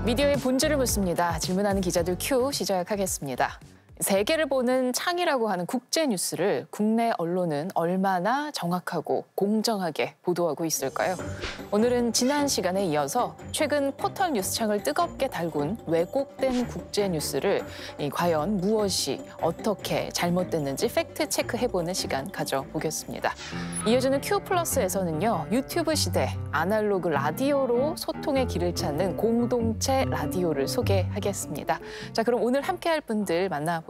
미디어의 본질을 묻습니다. 질문하는 기자들 큐 시작하겠습니다. 세계를 보는 창이라고 하는 국제 뉴스를 국내 언론은 얼마나 정확하고 공정하게 보도하고 있을까요? 오늘은 지난 시간에 이어서 최근 포털 뉴스창을 뜨겁게 달군 왜곡된 국제 뉴스를 과연 무엇이 어떻게 잘못됐는지 팩트 체크해보는 시간 가져보겠습니다. 이어지는 큐 플러스에서는요, 유튜브 시대 아날로그 라디오로 소통의 길을 찾는 공동체 라디오를 소개하겠습니다. 자, 그럼 오늘 함께할 분들 만나보겠습니다.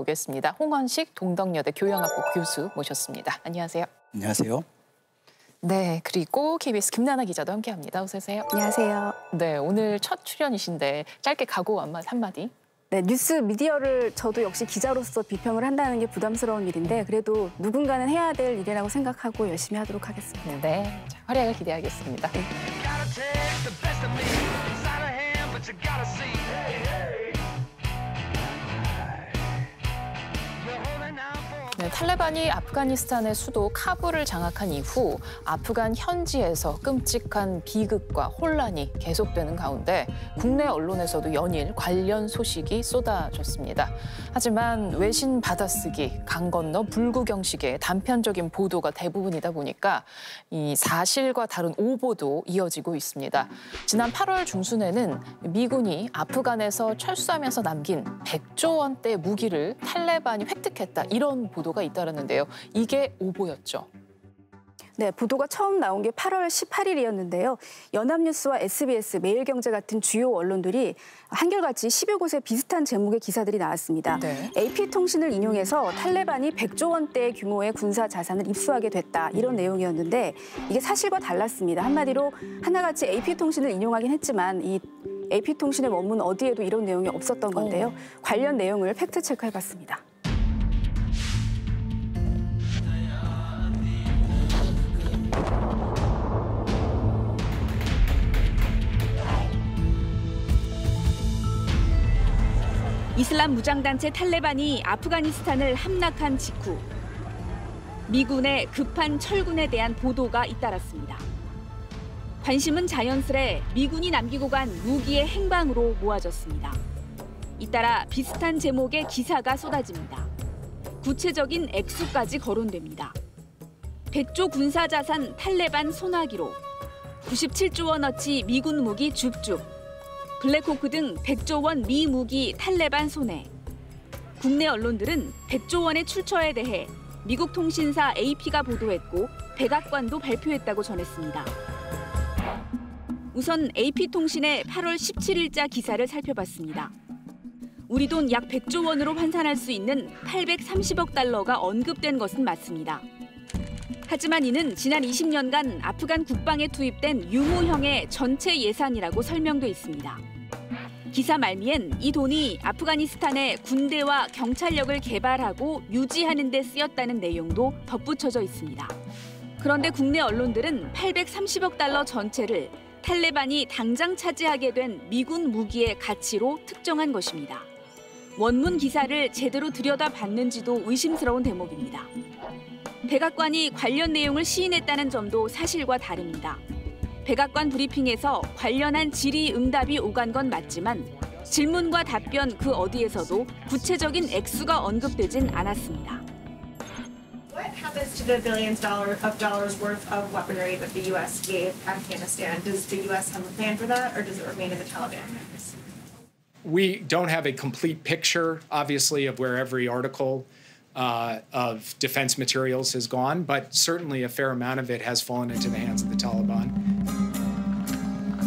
홍원식 동덕여대 교양학부 교수 모셨습니다. 안녕하세요. 안녕하세요. 네, 그리고 KBS 김나나 기자도 함께합니다. 어서 오세요. 안녕하세요. 네, 오늘 첫 출연이신데 짧게 각오 한마디. 네, 뉴스 미디어를 저도 역시 기자로서 비평을 한다는 게 부담스러운 일인데 그래도 누군가는 해야 될 일이라고 생각하고 열심히 하도록 하겠습니다. 네, 자, 활약을 기대하겠습니다. 네. 네, 탈레반이 아프가니스탄의 수도 카불을 장악한 이후 아프간 현지에서 끔찍한 비극과 혼란이 계속되는 가운데 국내 언론에서도 연일 관련 소식이 쏟아졌습니다. 하지만 외신 받아쓰기, 강 건너 불구경식의 단편적인 보도가 대부분이다 보니까 이 사실과 다른 오보도 이어지고 있습니다. 지난 8월 중순에는 미군이 아프간에서 철수하면서 남긴 100조 원대 무기를 탈레반이 획득했다, 이런 보도가 잇따랐는데요. 이게 오보였죠. 네, 보도가 처음 나온 게 8월 18일이었는데요. 연합뉴스와 SBS, 매일경제 같은 주요 언론들이 한결같이 10여 곳에 비슷한 제목의 기사들이 나왔습니다. 네. AP통신을 인용해서 탈레반이 100조 원대 규모의 군사 자산을 입수하게 됐다, 이런 내용이었는데 이게 사실과 달랐습니다. 한마디로 하나같이 AP통신을 인용하긴 했지만 이 AP통신의 원문 어디에도 이런 내용이 없었던 건데요. 관련 내용을 팩트체크해봤습니다. 이슬람 무장단체 탈레반이 아프가니스탄을 함락한 직후 미군의 급한 철군에 대한 보도가 잇따랐습니다. 관심은 자연스레 미군이 남기고 간 무기의 행방으로 모아졌습니다. 잇따라 비슷한 제목의 기사가 쏟아집니다. 구체적인 액수까지 거론됩니다. 100조 군사자산 탈레반 소나기로 97조 원어치 미군 무기 줍줍, 블랙호크 등 100조 원 미 무기 탈레반 손에. 국내 언론들은 100조 원의 출처에 대해 미국 통신사 AP가 보도했고 백악관도 발표했다고 전했습니다. 우선 AP통신의 8월 17일자 기사를 살펴봤습니다. 우리 돈 약 100조 원으로 환산할 수 있는 830억 달러가 언급된 것은 맞습니다. 하지만 이는 지난 20년간 아프간 국방에 투입된 유무형의 전체 예산이라고 설명돼 있습니다. 기사 말미엔 이 돈이 아프가니스탄의 군대와 경찰력을 개발하고 유지하는 데 쓰였다는 내용도 덧붙여져 있습니다. 그런데 국내 언론들은 830억 달러 전체를 탈레반이 당장 차지하게 된 미군 무기의 가치로 특정한 것입니다. 원문 기사를 제대로 들여다봤는지도 의심스러운 대목입니다. 백악관이 관련 내용을 시인했다는 점도 사실과 다릅니다. 백악관 브리핑에서 관련한 질의응답이 오간 건 맞지만 질문과 답변 그 어디에서도 구체적인 액수가 언급되진 않았습니다. What happens to the billions of dollars worth of weaponry that the U.S. gave Afghanistan? Does the U.S. have a plan for that, or does it remain in the Taliban hands? We don't have a complete picture, obviously, of where every article of defense materials has gone, but certainly a fair amount of it has fallen into the hands of the Taliban.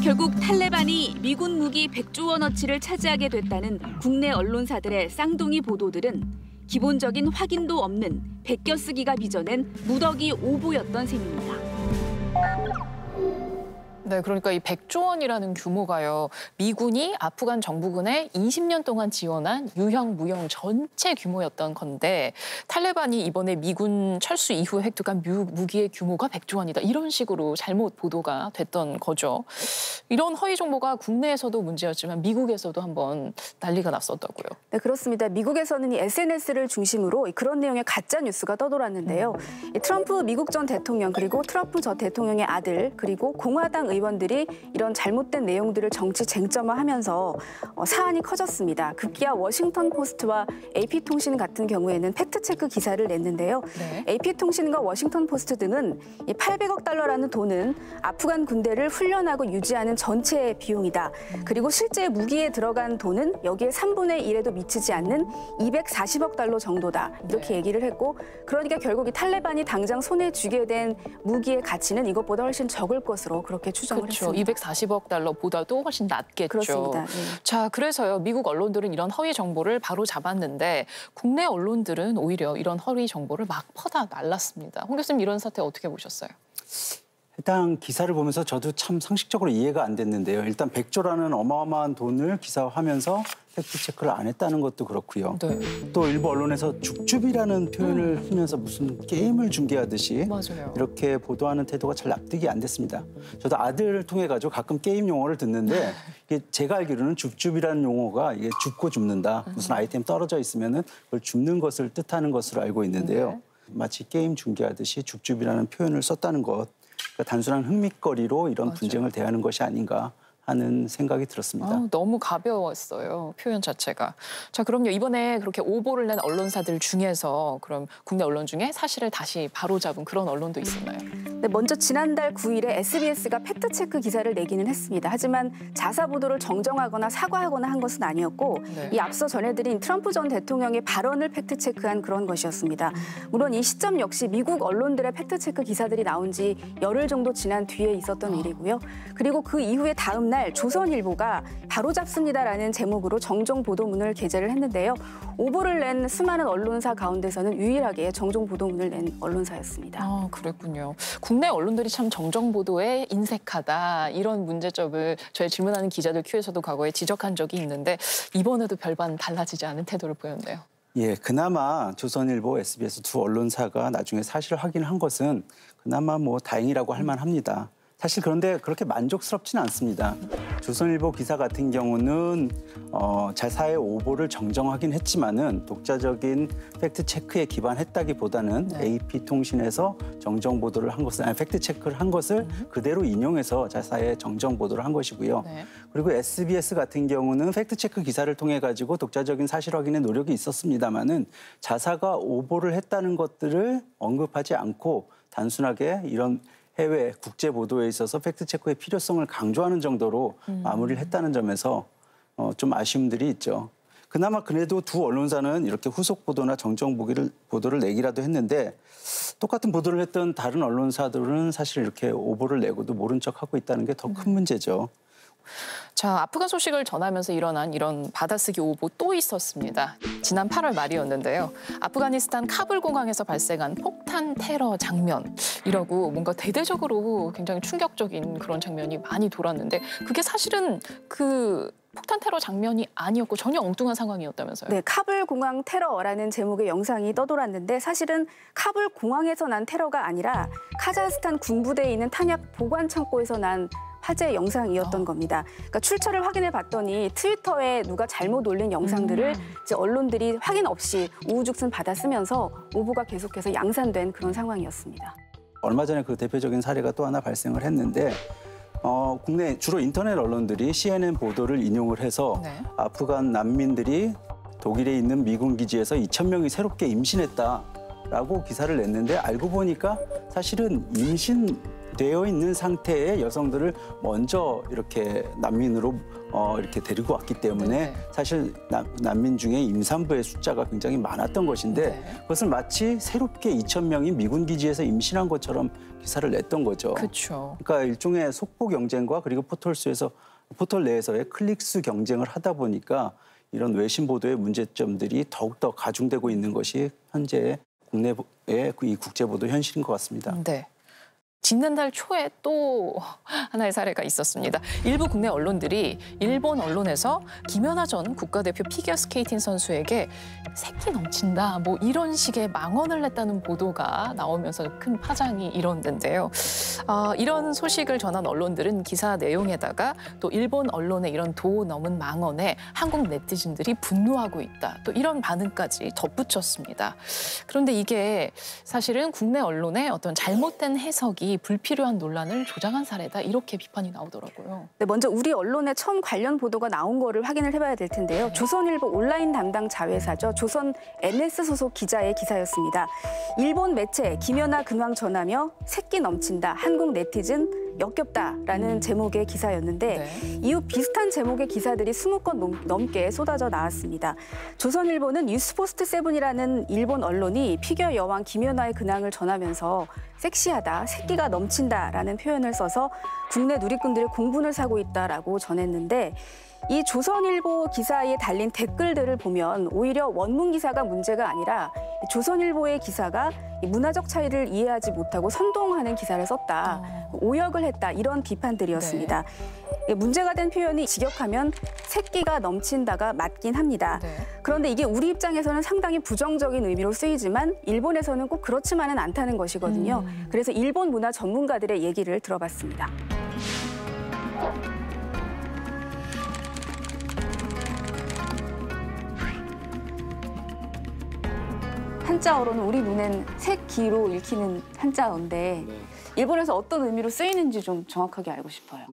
결국 탈레반이 미군 무기 100조 원어치를 차지하게 됐다는 국내 언론사들의 쌍둥이 보도들은 기본적인 확인도 없는 베껴쓰기가 빚어낸 무더기 오보였던 셈입니다. 네, 그러니까 이 100조 원이라는 규모가요, 미군이 아프간 정부군에 20년 동안 지원한 유형, 무형 전체 규모였던 건데 탈레반이 이번에 미군 철수 이후에 획득한 무기의 규모가 100조 원이다, 이런 식으로 잘못 보도가 됐던 거죠. 이런 허위 정보가 국내에서도 문제였지만 미국에서도 한번 난리가 났었다고요. 네, 그렇습니다. 미국에서는 이 SNS를 중심으로 그런 내용의 가짜 뉴스가 떠돌았는데요. 트럼프 미국 전 대통령, 그리고 트럼프 전 대통령의 아들, 그리고 공화당 의원 의원들이 이런 잘못된 내용들을 정치 쟁점화하면서 사안이 커졌습니다. 급기야 워싱턴 포스트와 AP통신 같은 경우에는 팩트체크 기사를 냈는데요. 네. AP통신과 워싱턴 포스트 등은 이 800억 달러라는 돈은 아프간 군대를 훈련하고 유지하는 전체 비용이다. 그리고 실제 무기에 들어간 돈은 여기에 3분의 1에도 미치지 않는 240억 달러 정도다. 이렇게 네. 얘기를 했고, 그러니까 결국 이 탈레반이 당장 손에 쥐게 된 무기의 가치는 이것보다 훨씬 적을 것으로 그렇게 추정을 그렇죠. 했습니다. 240억 달러보다도 훨씬 낮겠죠. 그렇습니다. 네. 자, 그래서요. 미국 언론들은 이런 허위 정보를 바로 잡았는데 국내 언론들은 오히려 이런 허위 정보를 막 퍼다 날랐습니다. 홍 교수님 이런 사태 어떻게 보셨어요? 해당 기사를 보면서 저도 참 상식적으로 이해가 안 됐는데요. 일단 100조라는 어마어마한 돈을 기사화하면서 팩트체크를 안 했다는 것도 그렇고요. 네. 또 일부 언론에서 죽줍이라는 표현을 쓰면서 무슨 게임을 중계하듯이 맞아요. 이렇게 보도하는 태도가 잘 납득이 안 됐습니다. 저도 아들을 통해 가지고 가끔 게임 용어를 듣는데 이게 제가 알기로는 줍줍이라는 용어가 이게 줍고 줍는다. 무슨 아이템 떨어져 있으면은 그걸 줍는 것을 뜻하는 것으로 알고 있는데요. 네. 마치 게임 중계하듯이 줍줍이라는 표현을 썼다는 것. 그러니까 단순한 흥미거리로 이런 맞아요. 분쟁을 대하는 것이 아닌가 하는 생각이 들었습니다. 너무 가벼웠어요. 표현 자체가. 자, 그럼요. 이번에 그렇게 오보를 낸 언론사들 중에서 그럼 국내 언론 중에 사실을 다시 바로잡은 그런 언론도 있었나요? 네, 먼저 지난달 9일에 SBS가 팩트체크 기사를 내기는 했습니다. 하지만 자사 보도를 정정하거나 사과하거나 한 것은 아니었고 네. 이 앞서 전해드린 트럼프 전 대통령의 발언을 팩트체크한 그런 것이었습니다. 물론 이 시점 역시 미국 언론들의 팩트체크 기사들이 나온 지 열흘 정도 지난 뒤에 있었던 일이고요. 그리고 그 이후에 다음 날 조선일보가 바로잡습니다라는 제목으로 정정 보도문을 게재를 했는데요. 오보를 낸 수많은 언론사 가운데서는 유일하게 정정 보도문을 낸 언론사였습니다. 아, 그랬군요. 국내 언론들이 참 정정 보도에 인색하다 이런 문제점을 저희 질문하는 기자들 큐에서도 과거에 지적한 적이 있는데 이번에도 별반 달라지지 않은 태도를 보였네요. 예, 그나마 조선일보, SBS 두 언론사가 나중에 사실을 확인한 것은 그나마 뭐 다행이라고 할 만합니다. 사실 그런데 그렇게 만족스럽지는 않습니다. 조선일보 기사 같은 경우는 자사의 오보를 정정하긴 했지만은 독자적인 팩트 체크에 기반했다기보다는 네. AP통신에서 정정 보도를 한 것을 팩트 체크를 한 것을 그대로 인용해서 자사의 정정 보도를 한 것이고요. 네. 그리고 SBS 같은 경우는 팩트 체크 기사를 통해 가지고 독자적인 사실 확인의 노력이 있었습니다만은 자사가 오보를 했다는 것들을 언급하지 않고 단순하게 이런 해외 국제 보도에 있어서 팩트 체크의 필요성을 강조하는 정도로 마무리를 했다는 점에서 좀 아쉬움들이 있죠. 그나마 그래도 두 언론사는 이렇게 후속 보도나 정정 보도를 내기라도 했는데 똑같은 보도를 했던 다른 언론사들은 사실 이렇게 오보를 내고도 모른 척하고 있다는 게 더 큰 문제죠. 자, 아프간 소식을 전하면서 일어난 이런 받아쓰기 오보 또 있었습니다. 지난 8월 말이었는데요. 아프가니스탄 카불 공항에서 발생한 폭탄 테러 장면이라고 뭔가 대대적으로 굉장히 충격적인 그런 장면이 많이 돌았는데 그게 사실은 그 폭탄 테러 장면이 아니었고 전혀 엉뚱한 상황이었다면서요. 네, 카불 공항 테러라는 제목의 영상이 떠돌았는데 사실은 카불 공항에서 난 테러가 아니라 카자흐스탄 군부대에 있는 탄약 보관 창고에서 난 화제 영상이었던 겁니다. 그러니까 출처를 확인해 봤더니 트위터에 누가 잘못 올린 영상들을 이제 언론들이 확인 없이 우후죽순 받아 쓰면서 오보가 계속해서 양산된 그런 상황이었습니다. 얼마 전에 그 대표적인 사례가 또 하나 발생을 했는데 국내 주로 인터넷 언론들이 CNN 보도를 인용을 해서 네. 아프간 난민들이 독일에 있는 미군 기지에서 2,000명이 새롭게 임신했다라고 기사를 냈는데 알고 보니까 사실은 임신되어 있는 상태의 여성들을 먼저 이렇게 난민으로 이렇게 데리고 왔기 때문에 네. 사실 난민 중에 임산부의 숫자가 굉장히 많았던 것인데 네. 그것을 마치 새롭게 2,000명이 미군 기지에서 임신한 것처럼 기사를 냈던 거죠. 그렇죠. 그러니까 일종의 속보 경쟁과 그리고 포털 내에서의 클릭수 경쟁을 하다 보니까 이런 외신 보도의 문제점들이 더욱더 가중되고 있는 것이 현재 국내의 이 국제 보도 현실인 것 같습니다. 네. 지난달 초에 또 하나의 사례가 있었습니다. 일부 국내 언론들이 일본 언론에서 김연아 전 국가대표 피겨스케이팅 선수에게 새끼 넘친다 뭐 이런 식의 망언을 냈다는 보도가 나오면서 큰 파장이 일었는데요. 이런 소식을 전한 언론들은 기사 내용에다가 또 일본 언론의 이런 도 넘은 망언에 한국 네티즌들이 분노하고 있다. 또 이런 반응까지 덧붙였습니다. 그런데 이게 사실은 국내 언론의 어떤 잘못된 해석이 이 불필요한 논란을 조장한 사례다 이렇게 비판이 나오더라고요. 네, 먼저 우리 언론에 처음 관련 보도가 나온 거를 확인을 해봐야 될 텐데요. 조선일보 온라인 담당 자회사죠. 조선 NS 소속 기자의 기사였습니다. 일본 매체 김연아 근황 전하며 새끼 넘친다. 한국 네티즌 역겹다라는 제목의 기사였는데 네. 이후 비슷한 제목의 기사들이 20건 넘게 쏟아져 나왔습니다. 조선일보는 뉴스포스트 세븐이라는 일본 언론이 피겨 여왕 김연아의 근황을 전하면서 섹시하다, 새끼가 넘친다라는 표현을 써서 국내 누리꾼들의 공분을 사고 있다라고 전했는데 이 조선일보 기사에 달린 댓글들을 보면 오히려 원문 기사가 문제가 아니라 조선일보의 기사가 문화적 차이를 이해하지 못하고 선동하는 기사를 썼다, 오역을 했다 이런 비판들이었습니다. 네. 문제가 된 표현이 직역하면 새끼가 넘친다가 맞긴 합니다. 네. 그런데 이게 우리 입장에서는 상당히 부정적인 의미로 쓰이지만 일본에서는 꼭 그렇지만은 않다는 것이거든요. 그래서 일본 문화 전문가들의 얘기를 들어봤습니다. 한자어로는 우리 눈엔 새끼로 읽히는 한자어인데 일본에서 어떤 의미로 쓰이는지 좀 정확하게 알고 싶어요.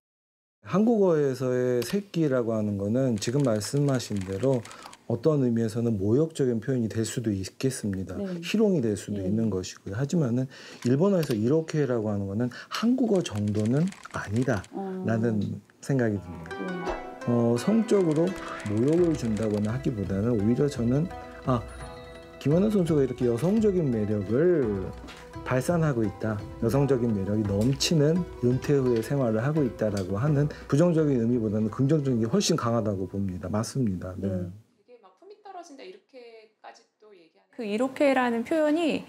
한국어에서의 새끼라고 하는 거는 지금 말씀하신 대로 어떤 의미에서는 모욕적인 표현이 될 수도 있겠습니다. 희롱이 될 수도 있는 것이고요. 하지만은 일본어에서 이렇게라고 하는 거는 한국어 정도는 아니다라는 생각이 듭니다. 성적으로 모욕을 준다거나 하기보다는 오히려 저는 김연아 선수가 이렇게 여성적인 매력을 발산하고 있다. 여성적인 매력이 넘치는 은퇴 후의 생활을 하고 있다라고 하는 부정적인 의미보다는 긍정적인 게 훨씬 강하다고 봅니다. 맞습니다. 네. 되게 막 품이 떨어진다 이렇게까지 또 얘기하는. 그 이렇게라는 표현이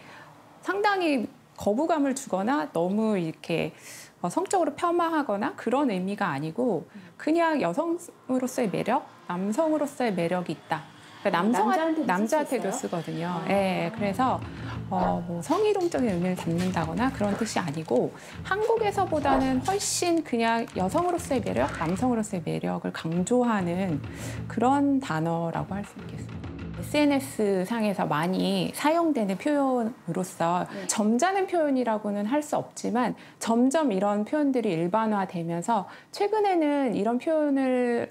상당히 거부감을 주거나 너무 이렇게 성적으로 폄하하거나 그런 의미가 아니고 그냥 여성으로서의 매력, 남성으로서의 매력이 있다. 그러니까 남자한테도 쓰거든요. 네, 그래서 뭐 성희롱적인 의미를 담는다거나 그런 뜻이 아니고 한국에서보다는 훨씬 그냥 여성으로서의 매력, 남성으로서의 매력을 강조하는 그런 단어라고 할 수 있겠습니다. SNS 상에서 많이 사용되는 표현으로서 점잖은 표현이라고는 할 수 없지만 점점 이런 표현들이 일반화되면서 최근에는 이런 표현을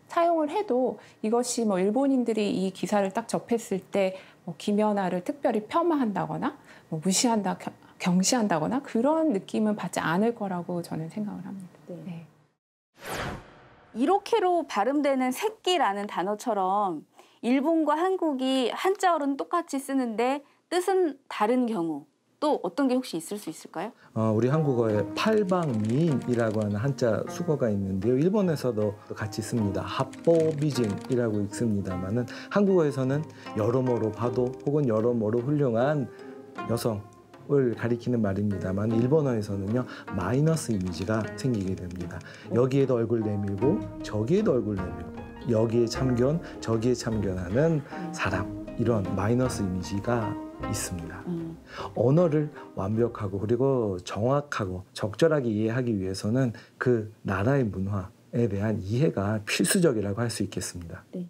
사용을 해도 이것이 뭐 일본인들이 이 기사를 딱 접했을 때 뭐 김연아를 특별히 폄하한다거나 뭐 무시한다, 경시한다거나 그런 느낌은 받지 않을 거라고 저는 생각을 합니다. 네. 이렇게로 발음되는 새끼라는 단어처럼 일본과 한국이 한자어로는 똑같이 쓰는데 뜻은 다른 경우 또 어떤 게 혹시 있을 수 있을까요? 우리 한국어에 팔방미인이라고 하는 한자 수거가 있는데요. 일본에서도 같이 씁니다. 합보비진이라고 읽습니다만은 한국어에서는 여러모로 봐도 혹은 여러모로 훌륭한 여성을 가리키는 말입니다만 일본어에서는요 마이너스 이미지가 생기게 됩니다. 여기에도 얼굴 내밀고 저기에도 얼굴 내밀고 여기에 참견 저기에 참견하는 사람 이런 마이너스 이미지가 있습니다. 언어를 완벽하고 그리고 정확하고 적절하게 이해하기 위해서는 그 나라의 문화에 대한 이해가 필수적이라고 할 수 있겠습니다. 네.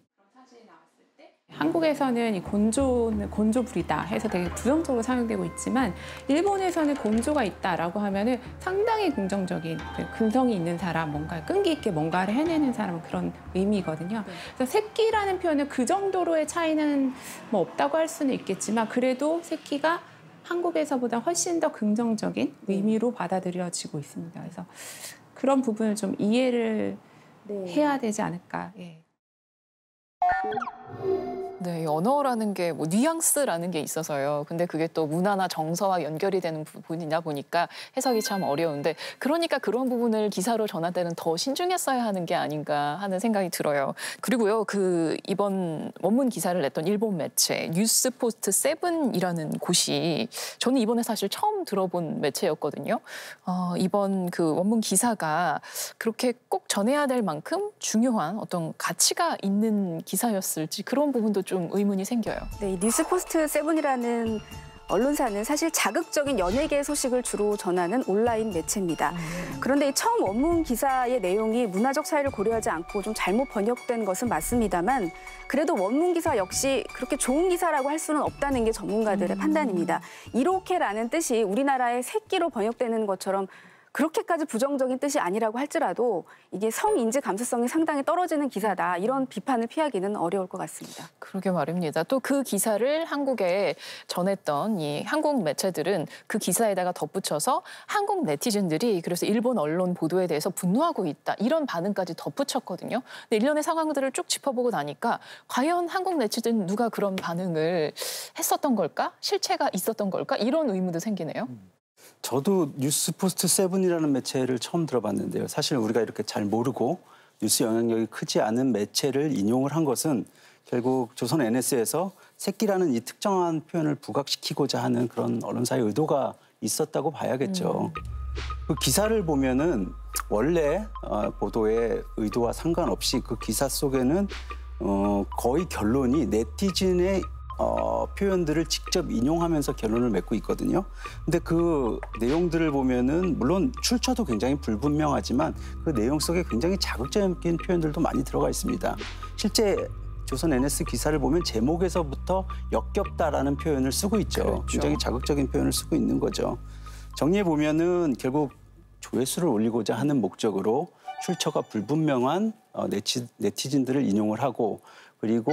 한국에서는 이 곤조는 곤조불이다 해서 되게 부정적으로 사용되고 있지만 일본에서는 곤조가 있다라고 하면은 상당히 긍정적인 근성이 있는 사람, 뭔가 끈기 있게 뭔가를 해내는 사람 그런 의미거든요. 그래서 새끼라는 표현은 그 정도로의 차이는 뭐 없다고 할 수는 있겠지만 그래도 새끼가 한국에서보다 훨씬 더 긍정적인 의미로 받아들여지고 있습니다. 그래서 그런 부분을 좀 이해를 해야 되지 않을까. 예. 네, 언어라는 게 뭐 뉘앙스라는 게 있어서요. 근데 그게 또 문화나 정서와 연결이 되는 부분이다 보니까 해석이 참 어려운데 그러니까 그런 부분을 기사로 전할 때는 더 신중했어야 하는 게 아닌가 하는 생각이 들어요. 그리고요, 이번 원문 기사를 냈던 일본 매체 뉴스포스트 세븐이라는 곳이 저는 이번에 사실 처음 들어본 매체였거든요. 이번 그 원문 기사가 그렇게 꼭 전해야 될 만큼 중요한 어떤 가치가 있는 기사였을지 그런 부분도 좀 의문이 생겨요. 네, 이 뉴스포스트 세븐이라는 언론사는 사실 자극적인 연예계 소식을 주로 전하는 온라인 매체입니다. 그런데 이 처음 원문 기사의 내용이 문화적 차이를 고려하지 않고 좀 잘못 번역된 것은 맞습니다만 그래도 원문 기사 역시 그렇게 좋은 기사라고 할 수는 없다는 게 전문가들의 판단입니다. 이렇게라는 뜻이 우리나라의 새끼로 번역되는 것처럼 그렇게까지 부정적인 뜻이 아니라고 할지라도 이게 성인지 감수성이 상당히 떨어지는 기사다. 이런 비판을 피하기는 어려울 것 같습니다. 그러게 말입니다. 또 그 기사를 한국에 전했던 이 한국 매체들은 그 기사에다가 덧붙여서 한국 네티즌들이 그래서 일본 언론 보도에 대해서 분노하고 있다. 이런 반응까지 덧붙였거든요. 근데 일련의 상황들을 쭉 짚어보고 나니까 과연 한국 네티즌 누가 그런 반응을 했었던 걸까? 실체가 있었던 걸까? 이런 의문도 생기네요. 저도 뉴스포스트 7이라는 매체를 처음 들어봤는데요. 사실 우리가 이렇게 잘 모르고 뉴스 영향력이 크지 않은 매체를 인용을 한 것은 결국 조선 NS에서 새끼라는 이 특정한 표현을 부각시키고자 하는 그런 언론사의 의도가 있었다고 봐야겠죠. 그 기사를 보면은 원래 보도의 의도와 상관없이 그 기사 속에는 거의 결론이 네티즌의 표현들을 직접 인용하면서 결론을 맺고 있거든요. 근데 그 내용들을 보면은 물론 출처도 굉장히 불분명하지만 그 내용 속에 굉장히 자극적인 표현들도 많이 들어가 있습니다. 실제 조선 NS 기사를 보면 제목에서부터 역겹다라는 표현을 쓰고 있죠. 그렇죠. 굉장히 자극적인 표현을 쓰고 있는 거죠. 정리해 보면은 결국 조회수를 올리고자 하는 목적으로 출처가 불분명한 네티즌들을 인용을 하고 그리고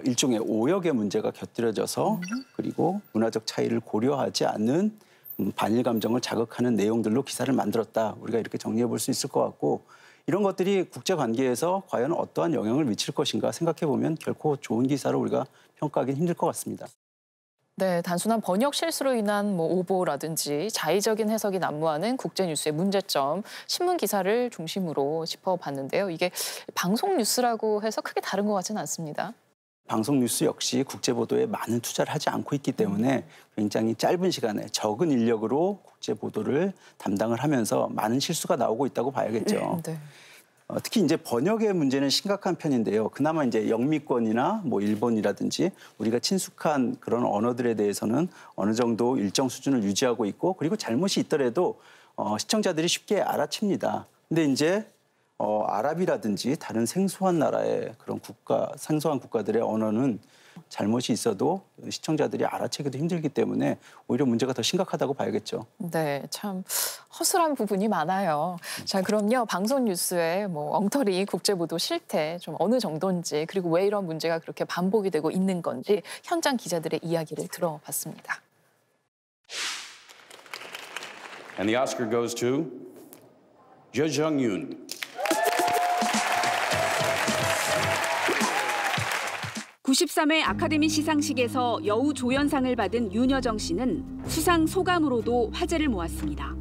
일종의 오역의 문제가 곁들여져서 그리고 문화적 차이를 고려하지 않는 반일 감정을 자극하는 내용들로 기사를 만들었다. 우리가 이렇게 정리해 볼 수 있을 것 같고 이런 것들이 국제 관계에서 과연 어떠한 영향을 미칠 것인가 생각해 보면 결코 좋은 기사로 우리가 평가하기는 힘들 것 같습니다. 네, 단순한 번역 실수로 인한 오보라든지 자의적인 해석이 난무하는 국제뉴스의 문제점, 신문 기사를 중심으로 짚어봤는데요. 이게 방송 뉴스라고 해서 크게 다른 것 같지는 않습니다. 방송 뉴스 역시 국제 보도에 많은 투자를 하지 않고 있기 때문에 굉장히 짧은 시간에 적은 인력으로 국제 보도를 담당을 하면서 많은 실수가 나오고 있다고 봐야겠죠. 네. 특히 이제 번역의 문제는 심각한 편인데요. 그나마 이제 영미권이나 일본이라든지 우리가 친숙한 그런 언어들에 대해서는 어느 정도 일정 수준을 유지하고 있고 그리고 잘못이 있더라도 시청자들이 쉽게 알아챕니다. 근데 이제 아랍이라든지 다른 생소한 나라의 그런 생소한 국가들의 언어는 잘못이 있어도 시청자들이 알아채기도 힘들기 때문에 오히려 문제가 더 심각하다고 봐야겠죠. 네, 참 허술한 부분이 많아요. 자, 그럼요. 방송 뉴스의 엉터리 국제보도 실태 좀 어느 정도인지 그리고 왜 이런 문제가 그렇게 반복이 되고 있는 건지 현장 기자들의 이야기를 들어봤습니다. And the Oscar goes to Je Jung-yoon. 93회 아카데미 시상식에서 여우 조연상을 받은 윤여정 씨는 수상 소감으로도 화제를 모았습니다.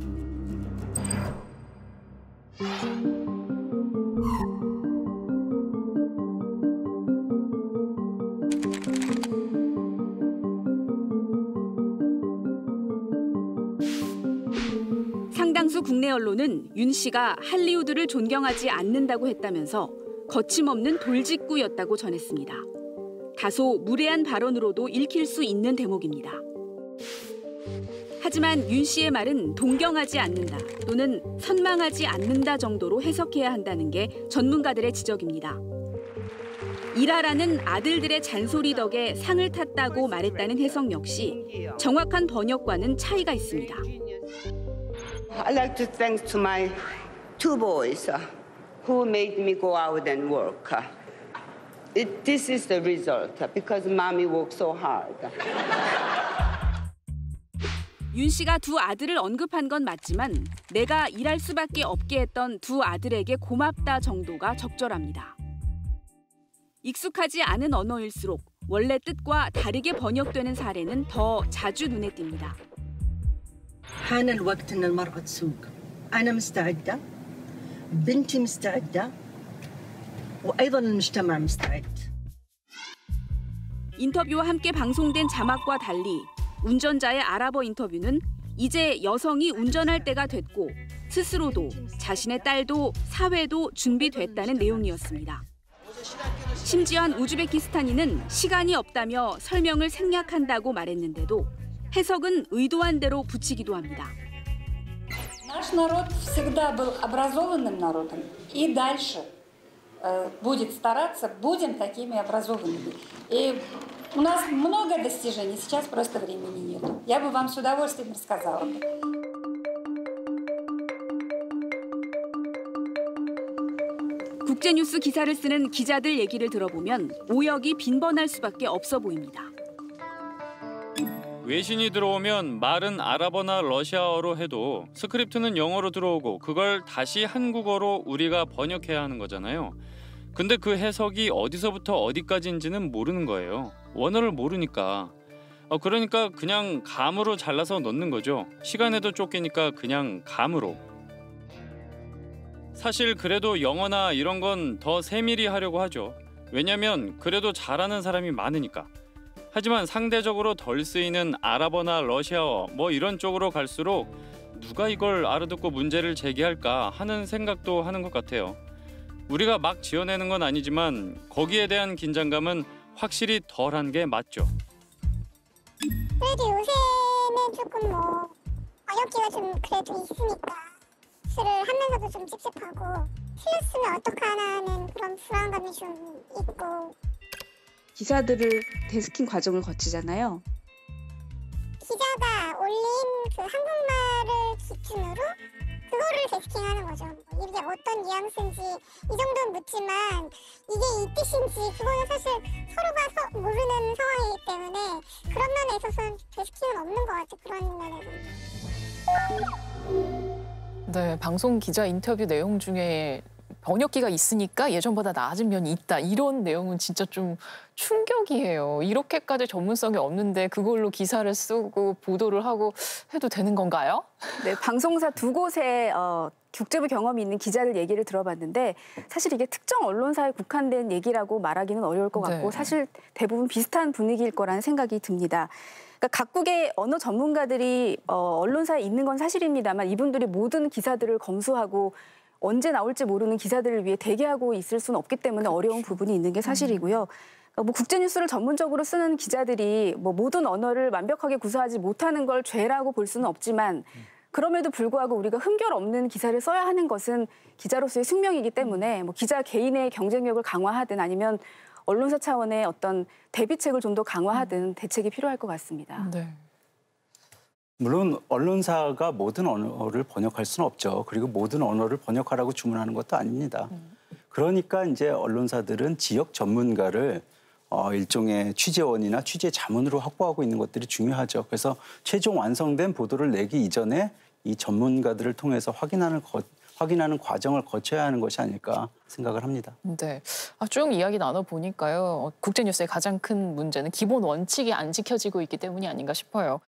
상당수 국내 언론은 윤 씨가 할리우드를 존경하지 않는다고 했다면서 거침없는 돌직구였다고 전했습니다. 다소 무례한 발언으로도 읽힐 수 있는 대목입니다. 하지만 윤 씨의 말은 동경하지 않는다 또는 선망하지 않는다 정도로 해석해야 한다는 게 전문가들의 지적입니다. 일하라는 아들들의 잔소리 덕에 상을 탔다고 말했다는 해석 역시 정확한 번역과는 차이가 있습니다. I'd like to thank to my two boys who made me go out and work. This is the result because mommy worked so hard. 윤 씨가 두 아들을 언급한 건 맞지만 내가 일할 수밖에 없게 했던 두 아들에게 고맙다 정도가 적절합니다. 익숙하지 않은 언어일수록 원래 뜻과 다르게 번역되는 사례는 더 자주 눈에 띕니다. حان الوقت إن المرأة تسوق. أنا مستعدة، بنتي مستعدة، وأيضا المجتمع مستعد. 인터뷰와 함께 방송된 자막과 달리 운전자의 아랍어 인터뷰는 이제 여성이 운전할 때가 됐고 스스로도 자신의 딸도 사회도 준비됐다는 내용이었습니다. 심지어 한 우즈베키스탄인은 시간이 없다며 설명을 생략한다고 말했는데도 해석은 의도한 대로 붙이기도 합니다. Наш народ всегда был образованным народом и дальше будет стараться, будем такими образованными. И у нас много достижений, сейчас просто времени нет. Я бы вам с удовольствием рассказала. 국제뉴스 기사를 쓰는 기자들 얘기를 들어보면 오역이 빈번할 수밖에 없어 보입니다. 외신이 들어오면 말은 아랍어나 러시아어로 해도 스크립트는 영어로 들어오고 그걸 다시 한국어로 우리가 번역해야 하는 거잖아요. 근데 그 해석이 어디서부터 어디까지인지는 모르는 거예요. 원어를 모르니까. 그러니까 그냥 감으로 잘라서 넣는 거죠. 시간에도 쫓기니까 그냥 감으로. 사실 그래도 영어나 이런 건 더 세밀히 하려고 하죠. 왜냐면 그래도 잘하는 사람이 많으니까. 하지만 상대적으로 덜 쓰이는 아랍어나 러시아어 뭐 이런 쪽으로 갈수록 누가 이걸 알아듣고 문제를 제기할까 하는 생각도 하는 것 같아요. 우리가 막 지어내는 건 아니지만 거기에 대한 긴장감은 확실히 덜한 게 맞죠. 그래도 요새는 조금 뭐 어렵기가 좀 그래도 있으니까 수를 하면서도 좀 찝찝하고 틀렸으면 어떡하나 하는 그런 불안감이 좀 있고. 기사들을 데스킹 과정을 거치잖아요. 기자가 올린 그 한국말을 기준으로 그거를 데스킹하는 거죠. 이게 어떤 뉘앙스인지 이 정도는 묻지만 이게 이 뜻인지 그거는 사실 서로가 모르는 상황이기 때문에 그런 면에 있어서는 데스킹은 없는 것 같아요. 그런 면에서는. 네, 방송 기자 인터뷰 내용 중에 번역기가 있으니까 예전보다 나아진 면이 있다. 이런 내용은 진짜 좀 충격이에요. 이렇게까지 전문성이 없는데 그걸로 기사를 쓰고 보도를 하고 해도 되는 건가요? 네, 방송사 두 곳에 국제부 경험이 있는 기자들 얘기를 들어봤는데 사실 이게 특정 언론사에 국한된 얘기라고 말하기는 어려울 것 같고 네. 사실 대부분 비슷한 분위기일 거라는 생각이 듭니다. 그러니까 각국의 언어 전문가들이 언론사에 있는 건 사실입니다만 이분들이 모든 기사들을 검수하고 언제 나올지 모르는 기사들을 위해 대기하고 있을 수는 없기 때문에 어려운 부분이 있는 게 사실이고요. 그러니까 뭐 국제뉴스를 전문적으로 쓰는 기자들이 뭐 모든 언어를 완벽하게 구사하지 못하는 걸 죄라고 볼 수는 없지만 그럼에도 불구하고 우리가 흠결 없는 기사를 써야 하는 것은 기자로서의 숙명이기 때문에 뭐 기자 개인의 경쟁력을 강화하든 아니면 언론사 차원의 어떤 대비책을 좀 더 강화하든 대책이 필요할 것 같습니다. 네. 물론 언론사가 모든 언어를 번역할 수는 없죠. 그리고 모든 언어를 번역하라고 주문하는 것도 아닙니다. 그러니까 이제 언론사들은 지역 전문가를 일종의 취재원이나 취재 자문으로 확보하고 있는 것들이 중요하죠. 그래서 최종 완성된 보도를 내기 이전에 이 전문가들을 통해서 확인하는 과정을 거쳐야 하는 것이 아닐까 생각을 합니다. 네, 쭉 이야기 나눠보니까요. 국제뉴스의 가장 큰 문제는 기본 원칙이 안 지켜지고 있기 때문이 아닌가 싶어요.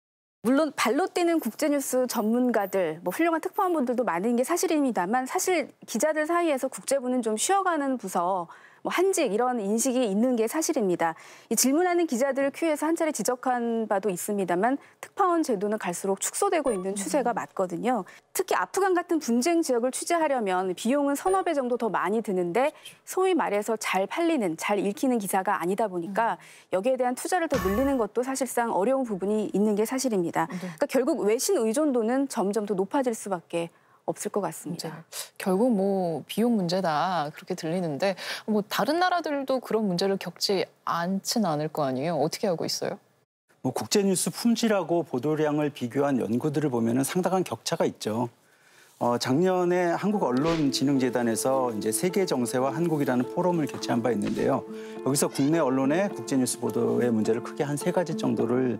물론 발로 뛰는 국제뉴스 전문가들, 뭐 훌륭한 특파원분들도 많은 게 사실입니다만 사실 기자들 사이에서 국제부는 좀 쉬어가는 부서, 뭐 한직 이런 인식이 있는 게 사실입니다. 이 질문하는 기자들을 큐에서 한 차례 지적한 바도 있습니다만 특파원 제도는 갈수록 축소되고 있는 추세가 맞거든요. 특히 아프간 같은 분쟁 지역을 취재하려면 비용은 서너 배 정도 더 많이 드는데 소위 말해서 잘 팔리는, 잘 읽히는 기사가 아니다 보니까 여기에 대한 투자를 더 늘리는 것도 사실상 어려운 부분이 있는 게 사실입니다. 그러니까 결국 외신 의존도는 점점 더 높아질 수밖에 없을 것 같습니다. 네. 결국 뭐 비용 문제다 그렇게 들리는데 뭐 다른 나라들도 그런 문제를 겪지 않진 않을 거 아니에요. 어떻게 하고 있어요? 뭐 국제뉴스 품질하고 보도량을 비교한 연구들을 보면은 상당한 격차가 있죠. 작년에 한국언론진흥재단에서 이제 세계 정세와 한국이라는 포럼을 개최한 바 있는데요. 여기서 국내 언론의 국제뉴스 보도의 문제를 크게 한 3가지 정도를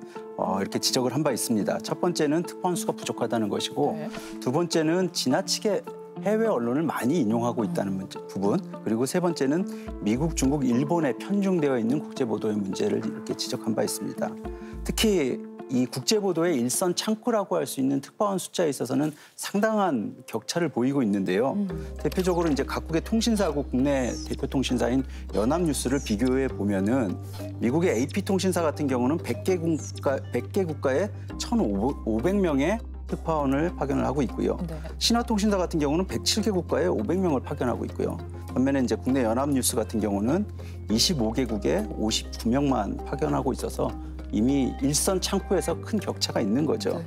이렇게 지적을 한 바 있습니다. 첫 번째는 특파원 수가 부족하다는 것이고 네. 두 번째는 지나치게 해외 언론을 많이 인용하고 있다는 부분, 그리고 세 번째는 미국, 중국, 일본에 편중되어 있는 국제보도의 문제를 이렇게 지적한 바 있습니다. 특히 이 국제보도의 일선 창구라고 할 수 있는 특파원 숫자에 있어서는 상당한 격차를 보이고 있는데요. 대표적으로 이제 각국의 통신사하고 국내 대표 통신사인 연합뉴스를 비교해 보면은 미국의 AP통신사 같은 경우는 100개 국가에 1,500명의 특파원을 파견을 하고 있고요. 네. 신화통신사 같은 경우는 107개 국가에 500명을 파견하고 있고요. 반면에 이제 국내 연합뉴스 같은 경우는 25개국에 59명만 파견하고 있어서 이미 일선 창구에서 큰 격차가 있는 거죠. 네.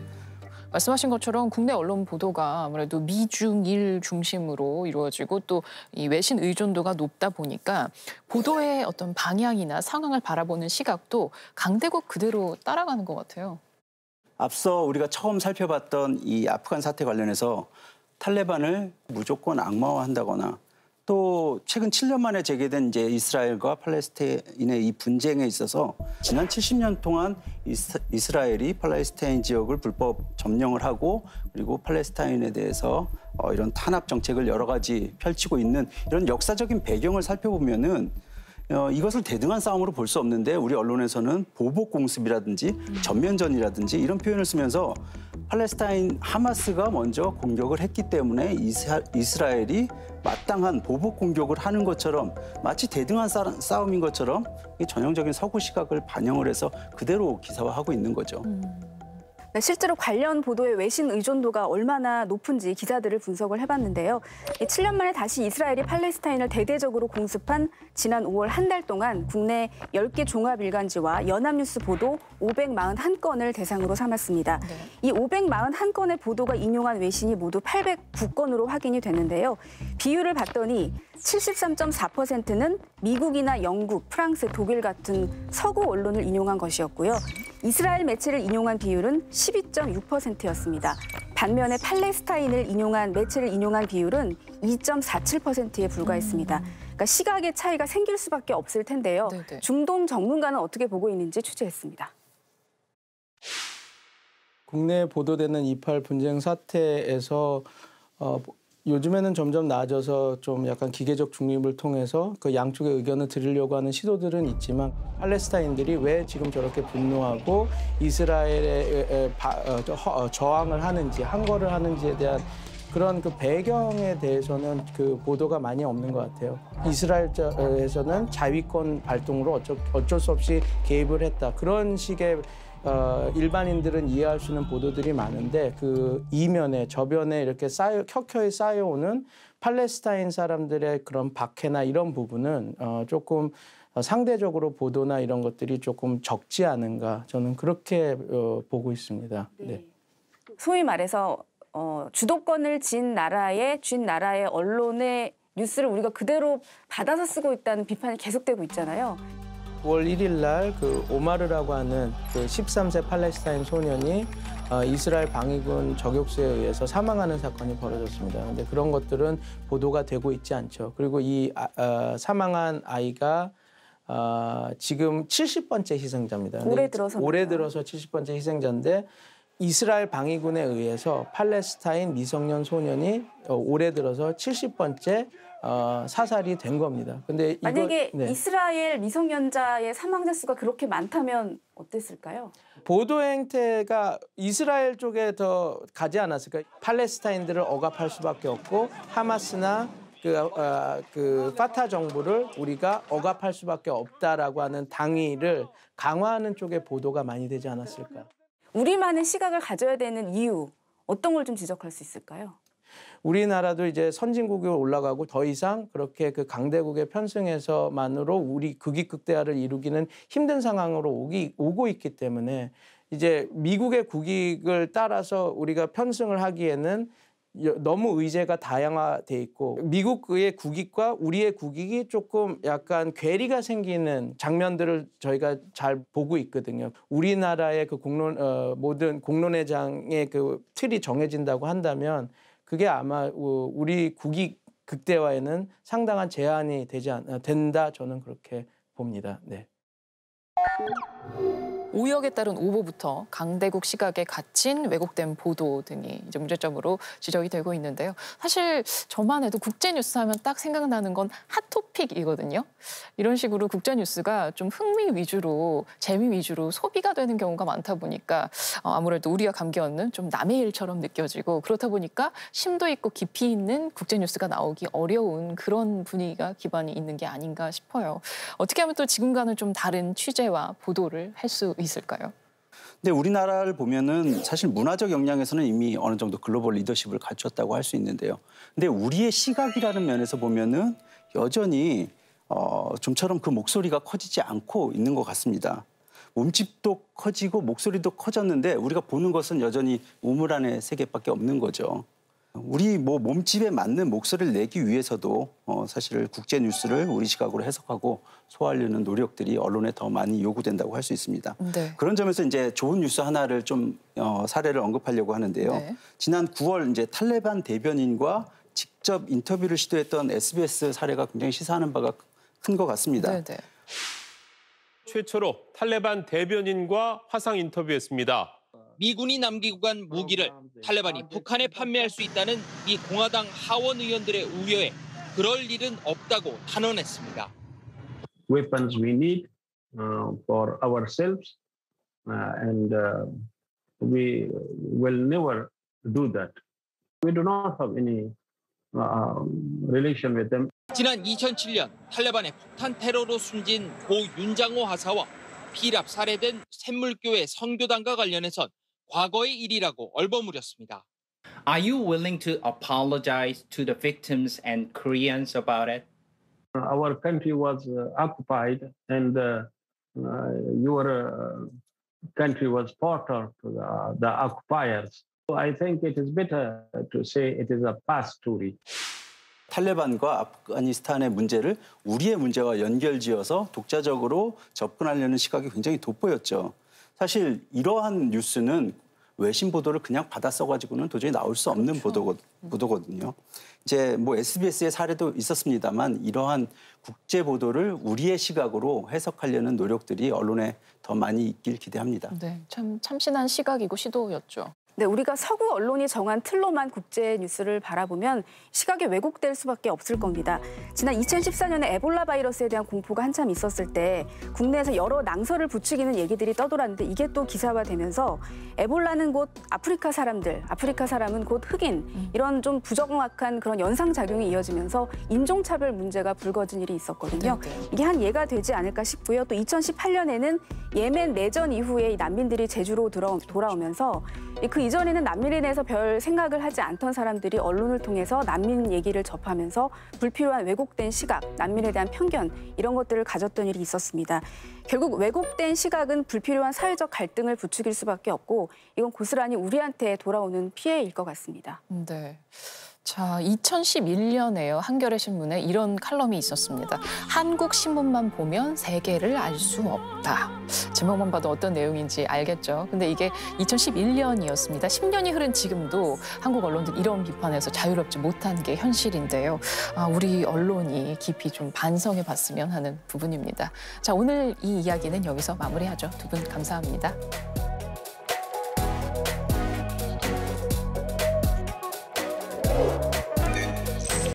말씀하신 것처럼 국내 언론 보도가 아무래도 미중일 중심으로 이루어지고 또 이 외신 의존도가 높다 보니까 보도의 어떤 방향이나 상황을 바라보는 시각도 강대국 그대로 따라가는 것 같아요. 앞서 우리가 처음 살펴봤던 이 아프간 사태 관련해서 탈레반을 무조건 악마화한다거나 또 최근 7년 만에 재개된 이제 이스라엘과 팔레스타인의 이 분쟁에 있어서 지난 70년 동안 이스라엘이 팔레스타인 지역을 불법 점령을 하고 그리고 팔레스타인에 대해서 이런 탄압 정책을 여러 가지 펼치고 있는 이런 역사적인 배경을 살펴보면은 이것을 대등한 싸움으로 볼 수 없는데 우리 언론에서는 보복 공습이라든지 전면전이라든지 이런 표현을 쓰면서 팔레스타인 하마스가 먼저 공격을 했기 때문에 이스라엘이 마땅한 보복 공격을 하는 것처럼 마치 대등한 싸움인 것처럼 전형적인 서구 시각을 반영을 해서 그대로 기사화하고 있는 거죠. 실제로 관련 보도의 외신 의존도가 얼마나 높은지 기자들을 분석을 해봤는데요. 7년 만에 다시 이스라엘이 팔레스타인을 대대적으로 공습한 지난 5월 한 달 동안 국내 10개 종합일간지와 연합뉴스 보도 541건을 대상으로 삼았습니다. 네. 이 541건의 보도가 인용한 외신이 모두 809건으로 확인이 됐는데요. 비율을 봤더니 73.4%는 미국이나 영국, 프랑스, 독일 같은 서구 언론을 인용한 것이었고요. 이스라엘 매체를 인용한 비율은 12.6%였습니다. 반면에 팔레스타인을 인용한 매체를 인용한 비율은 2.47%에 불과했습니다. 그러니까 시각의 차이가 생길 수밖에 없을 텐데요. 네네. 중동 전문가는 어떻게 보고 있는지 취재했습니다. 국내에 보도되는 2.8 분쟁 사태에서 요즘에는 점점 나아져서 좀 약간 기계적 중립을 통해서 그 양쪽의 의견을 들으려고 하는 시도들은 있지만 팔레스타인들이 왜 지금 저렇게 분노하고 이스라엘에 저항을 하는지, 항거를 하는지에 대한 그런 그 배경에 대해서는 그 보도가 많이 없는 것 같아요. 이스라엘에서는 자위권 발동으로 어쩔 수 없이 개입을 했다. 그런 식의 일반인들은 이해할 수 있는 보도들이 많은데 그 이면에 저변에 이렇게 켜켜이 쌓여오는 팔레스타인 사람들의 그런 박해나 이런 부분은 조금 상대적으로 보도나 이런 것들이 조금 적지 않은가 저는 그렇게 보고 있습니다. 네. 소위 말해서 주도권을 쥔 나라의 언론의 뉴스를 우리가 그대로 받아서 쓰고 있다는 비판이 계속되고 있잖아요. 9월 1일 날 그 오마르라고 하는 그 13세 팔레스타인 소년이 이스라엘 방위군 저격수에 의해서 사망하는 사건이 벌어졌습니다. 그런데 그런 것들은 보도가 되고 있지 않죠. 그리고 이 사망한 아이가 지금 70번째 희생자입니다. 올해 들어서 70번째 희생자인데 이스라엘 방위군에 의해서 팔레스타인 미성년 소년이 올해 들어서 70번째 사살이 된 겁니다. 근데 만약에 이스라엘 미성년자의 사망자 수가 그렇게 많다면 어땠을까요? 보도 행태가 이스라엘 쪽에 더 가지 않았을까요? 팔레스타인들을 억압할 수밖에 없고 하마스나 그 파타 정부를 우리가 억압할 수밖에 없다라고 하는 당위를 강화하는 쪽의 보도가 많이 되지 않았을까? 우리만의 시각을 가져야 되는 이유 어떤 걸 좀 지적할 수 있을까요? 우리나라도 이제 선진국에 올라가고 더 이상 그렇게 그 강대국의 편승에서만으로 우리 극익극대화를 이루기는 힘든 상황으로 오고 있기 때문에 이제 미국의 국익을 따라서 우리가 편승을 하기에는 너무 의제가 다양화돼 있고 미국의 국익과 우리의 국익이 조금 약간 괴리가 생기는 장면들을 저희가 잘 보고 있거든요. 우리나라의 그 모든 공론회장의 그 틀이 정해진다고 한다면 그게 아마 우리 국익 극대화에는 상당한 제한이 된다 저는 그렇게 봅니다. 네. 오역에 따른 오보부터 강대국 시각에 갇힌 왜곡된 보도 등이 이제 문제점으로 지적이 되고 있는데요. 사실 저만 해도 국제뉴스 하면 딱 생각나는 건 핫토픽이거든요. 이런 식으로 국제뉴스가 좀 흥미 위주로, 재미 위주로 소비가 되는 경우가 많다 보니까 아무래도 우리가 감기 얻는 좀 남의 일처럼 느껴지고 그렇다 보니까 심도 있고 깊이 있는 국제뉴스가 나오기 어려운 그런 분위기가 기반이 있는 게 아닌가 싶어요. 어떻게 하면 또 지금과는 좀 다른 취재와 보도를 할 수 있을까요? 근데 우리나라를 보면은 사실 문화적 역량에서는 이미 어느 정도 글로벌 리더십을 갖췄다고 할 수 있는데요. 근데 우리의 시각이라는 면에서 보면은 여전히 좀처럼 그 목소리가 커지지 않고 있는 것 같습니다. 몸집도 커지고 목소리도 커졌는데 우리가 보는 것은 여전히 우물 안의 세계밖에 없는 거죠. 우리 몸집에 맞는 목소리를 내기 위해서도 사실 국제 뉴스를 우리 시각으로 해석하고 소화하려는 노력들이 언론에 더 많이 요구된다고 할 수 있습니다. 네. 그런 점에서 이제 좋은 뉴스 하나를 좀 사례를 언급하려고 하는데요. 네. 지난 9월 이제 탈레반 대변인과 직접 인터뷰를 시도했던 SBS 사례가 굉장히 시사하는 바가 큰 것 같습니다. 네, 네. 최초로 탈레반 대변인과 화상 인터뷰했습니다. 미군이 남기고 간 무기를 탈레반이 북한에 판매할 수 있다는 미 공화당 하원 의원들의 우려에 그럴 일은 없다고 단언했습니다. Weapons we need for ourselves and we will never do that. We do not have any relation with them. 지난 2007년 탈레반의 폭탄 테러로 숨진 고 윤장호 하사와 피랍 살해된 샘물교회 선교단과 관련해선 과거의 일이라고 얼버무렸습니다. Are you willing to apologize to the victims and Koreans about it? Our country was occupied and your country was part of the occupiers. So I think it is better to say it is a past story. 탈레반과 아프가니스탄의 문제를 우리의 문제와 연결지어서 독자적으로 접근하려는 시각이 굉장히 돋보였죠. 사실 이러한 뉴스는 외신 보도를 그냥 받아 써가지고는 도저히 나올 수 없는 보도거든요. 이제 SBS의 사례도 있었습니다만 이러한 국제 보도를 우리의 시각으로 해석하려는 노력들이 언론에 더 많이 있길 기대합니다. 네, 참 참신한 시각이고 시도였죠. 네, 우리가 서구 언론이 정한 틀로만 국제 뉴스를 바라보면 시각이 왜곡될 수밖에 없을 겁니다. 지난 2014년에 에볼라 바이러스에 대한 공포가 한참 있었을 때 국내에서 여러 낭설을 부추기는 얘기들이 떠돌았는데 이게 또 기사화되면서 에볼라는 곧 아프리카 사람은 곧 흑인 이런 좀 부정확한 그런 연상작용이 이어지면서 인종차별 문제가 불거진 일이 있었거든요. 이게 한 예가 되지 않을까 싶고요. 또 2018년에는 예멘 내전 이후에 난민들이 제주로 돌아오면서 그 이전에는 난민에 대해서 별 생각을 하지 않던 사람들이 언론을 통해서 난민 얘기를 접하면서 불필요한 왜곡된 시각, 난민에 대한 편견 이런 것들을 가졌던 일이 있었습니다. 결국 왜곡된 시각은 불필요한 사회적 갈등을 부추길 수밖에 없고 이건 고스란히 우리한테 돌아오는 피해일 것 같습니다. 네. 자, 2011년에요. 한겨레 신문에 이런 칼럼이 있었습니다. 한국 신문만 보면 세계를 알 수 없다. 제목만 봐도 어떤 내용인지 알겠죠. 근데 이게 2011년이었습니다. 10년이 흐른 지금도 한국 언론들 이런 비판에서 자유롭지 못한 게 현실인데요. 우리 언론이 깊이 좀 반성해 봤으면 하는 부분입니다. 자, 오늘 이 이야기는 여기서 마무리하죠. 두 분 감사합니다.